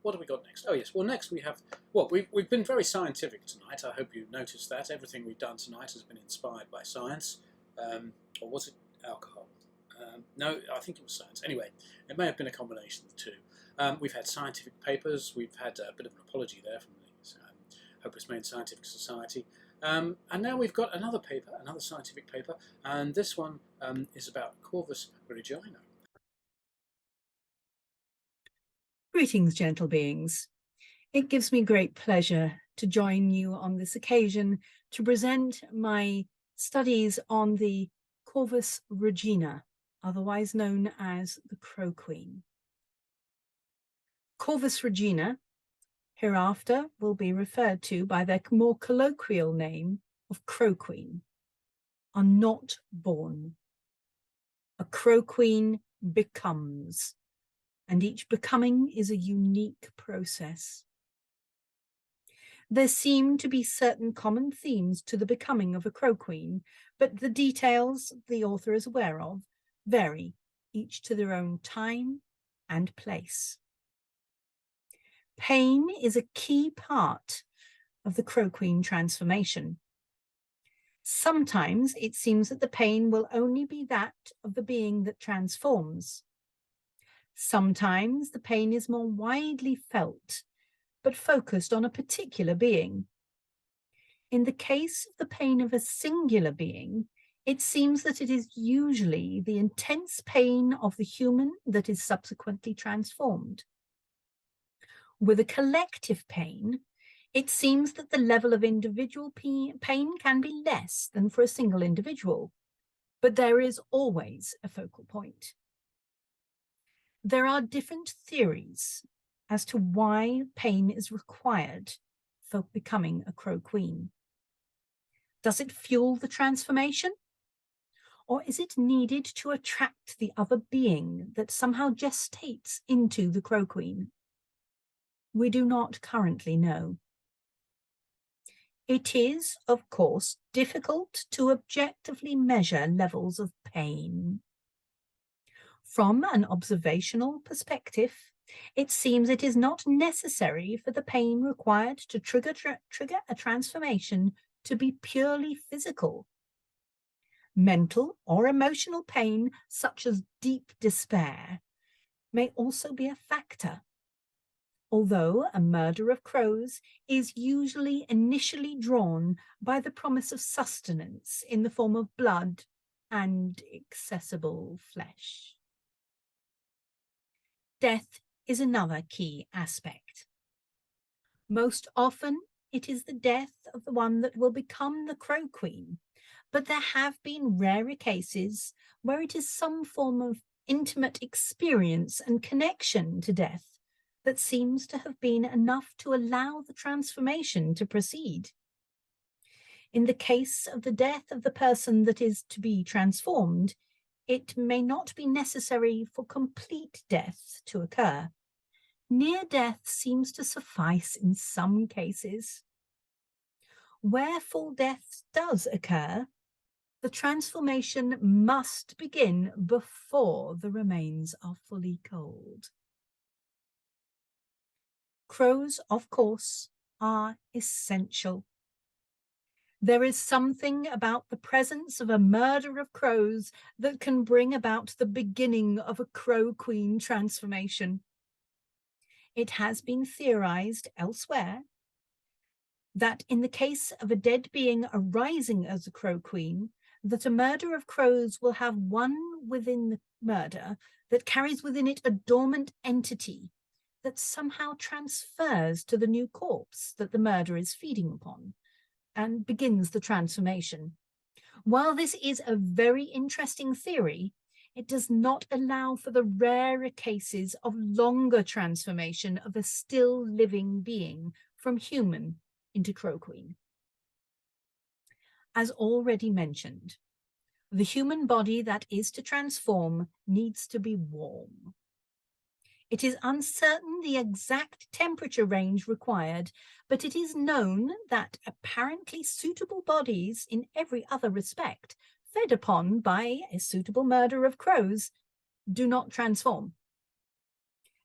what have we got next? Oh yes, well next we have, well, we've been very scientific tonight. I hope you noticed that. Everything we've done tonight has been inspired by science. Or was it alcohol? No, I think it was science. Anyway, it may have been a combination of the two. We've had scientific papers. We've had a bit of an apology there from the Hopeless Maine Scientific Society. And now we've got another paper, another scientific paper, and this one is about Corvus Regina. Greetings, gentle beings. It gives me great pleasure to join you on this occasion to present my studies on the Corvus Regina, otherwise known as the Crow Queen. Corvus Regina hereafter will be referred to by their more colloquial name of Crow Queen, are not born. A Crow Queen becomes, and each becoming is a unique process. There seem to be certain common themes to the becoming of a Crow Queen, but the details the author is aware of vary, each to their own time and place. Pain is a key part of the Crow Queen transformation. Sometimes it seems that the pain will only be that of the being that transforms. Sometimes the pain is more widely felt, but focused on a particular being. In the case of the pain of a singular being, it seems that it is usually the intense pain of the human that is subsequently transformed. With a collective pain, it seems that the level of individual pain can be less than for a single individual, but there is always a focal point. There are different theories as to why pain is required for becoming a Crow Queen. Does it fuel the transformation? Or is it needed to attract the other being that somehow gestates into the Crow Queen? We do not currently know. It is, of course, difficult to objectively measure levels of pain. From an observational perspective, it seems it is not necessary for the pain required to trigger a transformation to be purely physical. Mental or emotional pain, such as deep despair, may also be a factor. Although a murder of crows is usually initially drawn by the promise of sustenance in the form of blood and accessible flesh. Death is another key aspect. Most often, it is the death of the one that will become the Crow Queen, but there have been rarer cases where it is some form of intimate experience and connection to death that seems to have been enough to allow the transformation to proceed. In the case of the death of the person that is to be transformed, it may not be necessary for complete death to occur. Near death seems to suffice in some cases. Where full death does occur, the transformation must begin before the remains are fully cold. Crows, of course, are essential. There is something about the presence of a murder of crows that can bring about the beginning of a Crow Queen transformation. It has been theorized elsewhere that in the case of a dead being arising as a Crow Queen, that a murder of crows will have one within the murder that carries within it a dormant entity that somehow transfers to the new corpse that the murder is feeding upon and begins the transformation. While this is a very interesting theory, it does not allow for the rarer cases of longer transformation of a still living being from human into Crow Queen. As already mentioned, the human body that is to transform needs to be warm. It is uncertain the exact temperature range required, but it is known that apparently suitable bodies in every other respect, fed upon by a suitable murder of crows, do not transform.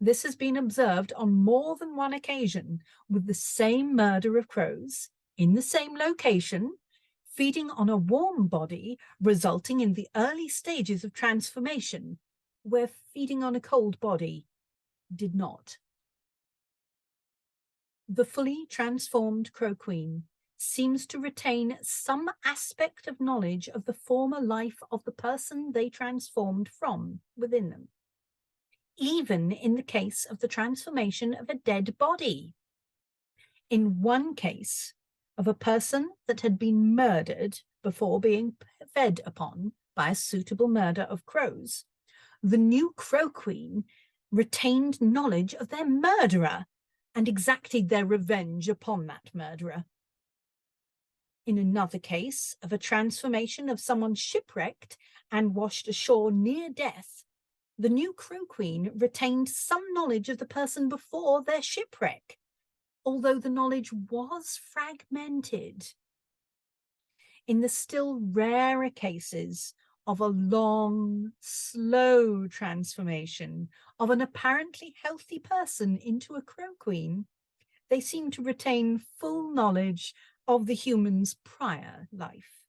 This has been observed on more than one occasion with the same murder of crows in the same location, feeding on a warm body, resulting in the early stages of transformation, where feeding on a cold body did not. The fully transformed crow queen seems to retain some aspect of knowledge of the former life of the person they transformed from within them, even in the case of the transformation of a dead body. In one case of a person that had been murdered before being fed upon by a suitable murder of crows, the new crow queen retained knowledge of their murderer and exacted their revenge upon that murderer. In another case of a transformation of someone shipwrecked and washed ashore near death, the new crow queen retained some knowledge of the person before their shipwreck, although the knowledge was fragmented. In the still rarer cases of a long, slow transformation of an apparently healthy person into a crow queen, they seem to retain full knowledge of the human's prior life.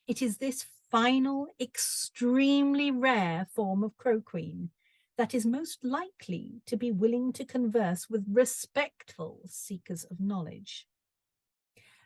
It is this final, extremely rare form of crow queen that is most likely to be willing to converse with respectful seekers of knowledge.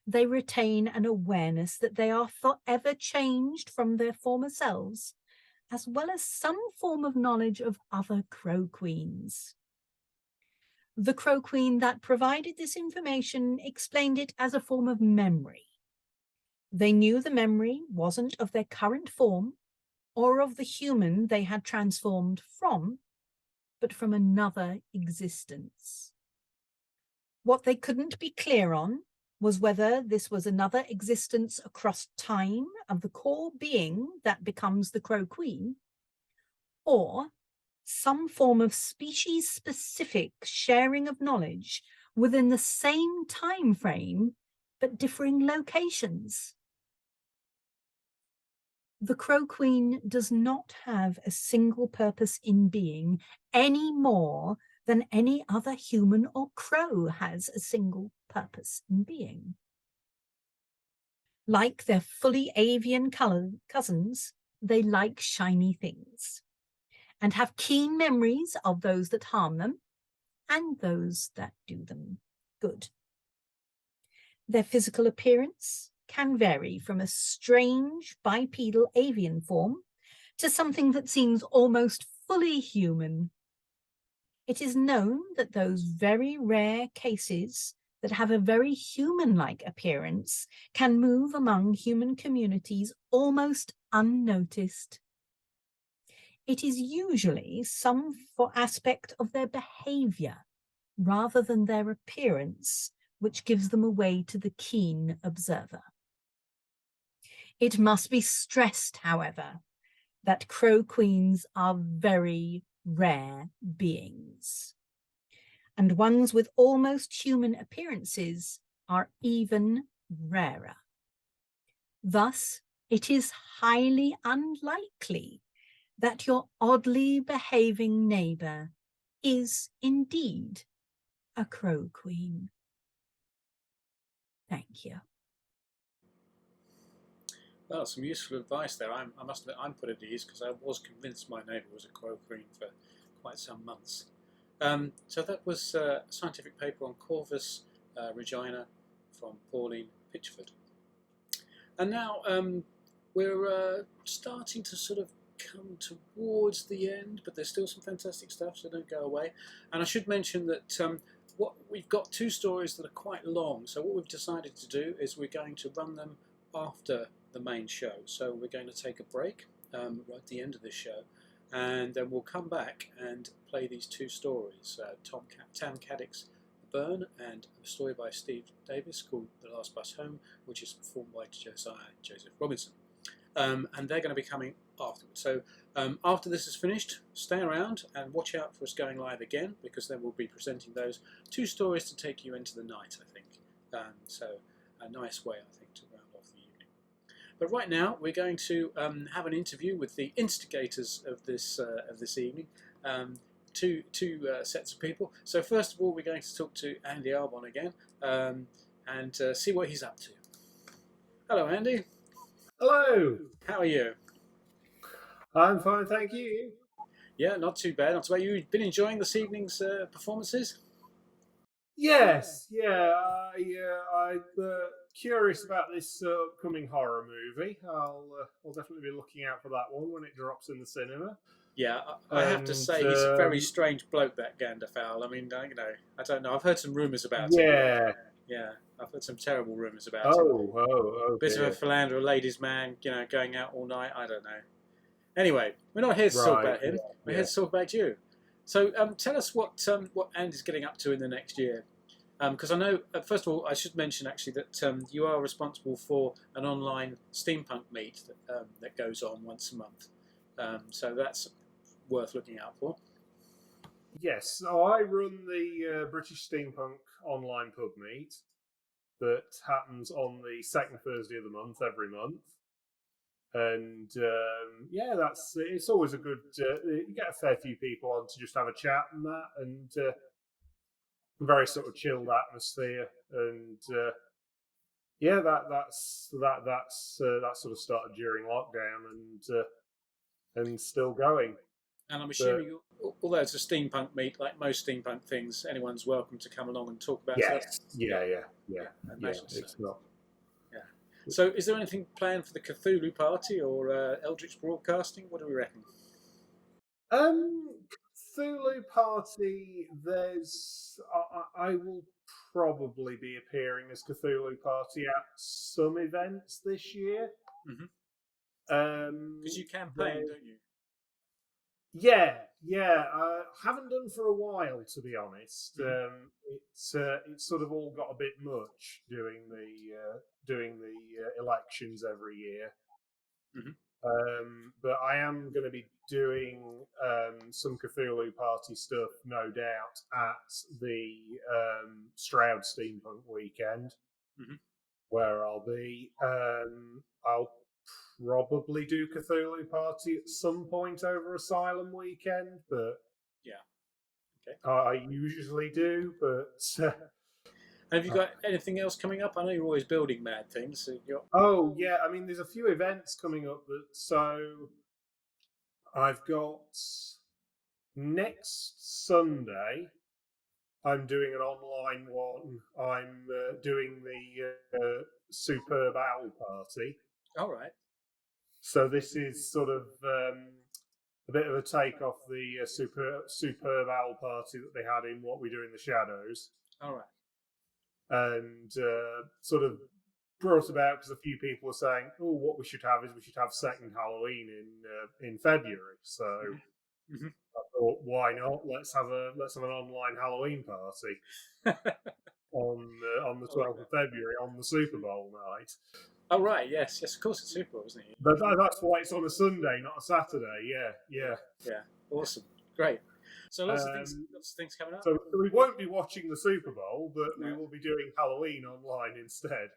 They retain an awareness that they are forever changed from their former selves, as well as some form of knowledge of other crow queens. The crow queen that provided this information explained it as a form of memory. They knew the memory wasn't of their current form or of the human they had transformed from, but from another existence. What they couldn't be clear on was whether this was another existence across time of the core being that becomes the crow queen, or some form of species-specific sharing of knowledge within the same time frame, but differing locations. The crow queen does not have a single purpose in being any more than any other human or crow has a single purpose in being. Like their fully avian cousins, they like shiny things and have keen memories of those that harm them and those that do them good. Their physical appearance can vary from a strange bipedal avian form to something that seems almost fully human. It is known that those very rare cases that have a very human-like appearance can move among human communities almost unnoticed. It is usually some aspect of their behavior rather than their appearance which gives them away to the keen observer. It must be stressed, however, that crow queens are very rare beings, and ones with almost human appearances are even rarer. Thus, it is highly unlikely that your oddly behaving neighbour is indeed a crow queen. Thank you. Well, some useful advice there. I must admit, I'm put at ease because I was convinced my neighbour was a crow queen for quite some months. So that was a scientific paper on Corvus Regina from Pauline Pitchford. And now we're starting to sort of come towards the end, but there's still some fantastic stuff, so don't go away. And I should mention that we've got two stories that are quite long, so what we've decided to do is we're going to run them after the main show. So we're going to take a break right at the end of this show, and then we'll come back and play these two stories, Tam Caddick's The Burn and a story by Steve Davis called The Last Bus Home, which is performed by Joseph Robinson. And they're going to be coming afterwards. So after this is finished, stay around and watch out for us going live again, because then we'll be presenting those two stories to take you into the night, I think. So a nice way, I think, to round off the evening. But right now, we're going to have an interview with the instigators of this evening, two sets of people. So first of all, we're going to talk to Andy Arbon again and see what he's up to. Hello, Andy. Hello. How are you? I'm fine, thank you. Yeah, not too bad. Not too bad. You've been enjoying this evening's performances? Yes, yeah. I'm curious about this upcoming horror movie. I'll definitely be looking out for that one when it drops in the cinema. Yeah, I have to say he's a very strange bloke, that Gandalf. I mean, I don't know. I've heard some rumours about him. Yeah. Yeah, I've heard some terrible rumours about him. Oh, Bit of a philanderer, ladies' man, going out all night. I don't know. Anyway, we're not here to talk about him. We're here to talk about you. So tell us what Andy's getting up to in the next year. Because I know, first of all, I should mention actually that you are responsible for an online steampunk meet that goes on once a month. So that's worth looking out for. Yes, so I run the British Steampunk online pub meet that happens on the second Thursday of the month every month. And it's always a good. You get a fair few people on to just have a chat and that, and very sort of chilled atmosphere. And that's sort of started during lockdown and still going. And I'm assuming, although it's a steampunk meet, like most steampunk things, anyone's welcome to come along and talk about yes. stuff. Yeah. It's not. Yeah. So, is there anything planned for the Cthulhu Party or Eldritch Broadcasting? What do we reckon? Cthulhu Party. I will probably be appearing as Cthulhu Party at some events this year. Because you campaign, don't you? Yeah. Haven't done for a while, to be honest. It's sort of all got a bit much doing the elections every year. But I am going to be doing some Cthulhu Party stuff, no doubt, at the Stroud Steampunk weekend, where I'll be. I'll probably do Cthulhu Party at some point over Asylum weekend, but I usually do. But have you got anything else coming up? I know you're always building mad things. So oh yeah, I mean, there's a few events coming up so I've got next Sunday. I'm doing an online one. I'm doing the Superb Owl Party. All right. So this is sort of a bit of a take off the Superb Owl Party that they had in What We Do in the Shadows. All right. And sort of brought about because a few people were saying, "Oh, what we should have second Halloween in February." So I thought, why not? Let's have an online Halloween party on the 12th of February on the Super Bowl night. Oh right, yes, of course it's Super Bowl, isn't it? But that's why it's on a Sunday, not a Saturday. Yeah. Awesome, great. So lots of things coming up. So we won't be watching the Super Bowl, but we will be doing Halloween online instead.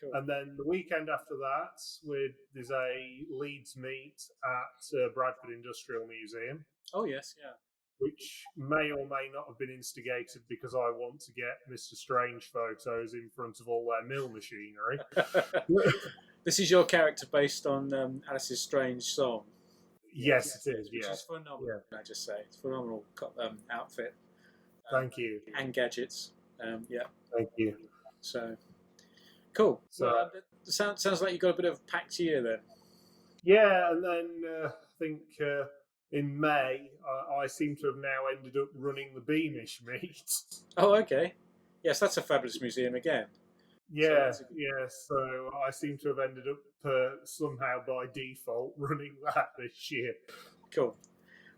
Cool. And then the weekend after that, there's a Leeds meet at Bradford Industrial Museum. Oh yes, yeah. Which may or may not have been instigated because I want to get Mr. Strange photos in front of all their mill machinery. This is your character based on Alice's Strange song. Yes, it is. Which is phenomenal. Yeah. Can I just say, it's a phenomenal outfit. Thank you. And gadgets. Thank you. So cool. So well, sounds like you got a bit of a packed year then. Yeah, and then I think in May I seem to have now ended up running the Beamish meet. Oh, okay. Yes, that's a fabulous museum again. Yeah. So I seem to have ended up somehow by default running that this year. Cool.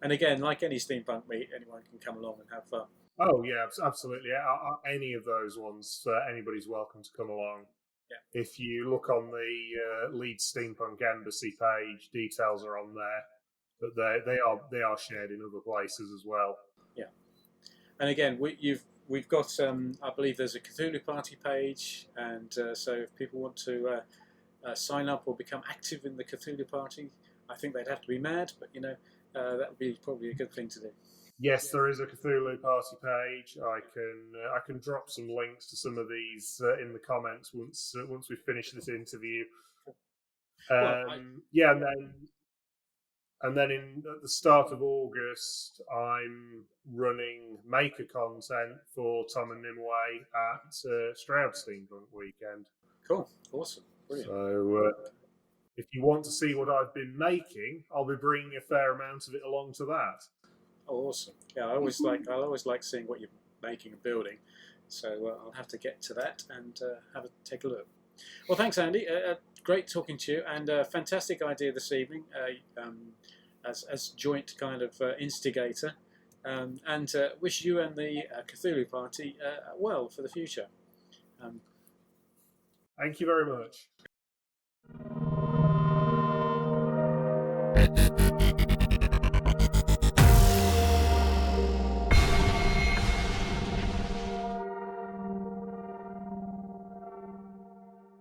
And again, like any steampunk meet, anyone can come along and have fun. Oh yeah, absolutely. Any of those ones, anybody's welcome to come along. Yeah. If you look on the Leeds Steampunk Embassy page, details are on there, but they are shared in other places as well. Yeah. And again, we've got I believe there's a Cthulhu Party page, and so if people want to sign up or become active in the Cthulhu Party, I think they'd have to be mad, but that would be probably a good thing to do. Yes, there is a Cthulhu party page. I can drop some links to some of these in the comments once we finish this interview. Yeah, and then at the start of August, I'm running maker content for Tom and Nimue at Stroud Steampunk Weekend. Cool, awesome, brilliant. So if you want to see what I've been making, I'll be bringing a fair amount of it along to that. Oh, awesome! Yeah, I always like seeing what you're making and building. So I'll have to get to that and take a look. Well, thanks, Andy. Great talking to you, and fantastic idea this evening as joint kind of instigator. And wish you and the Cthulhu party well for the future. Thank you very much.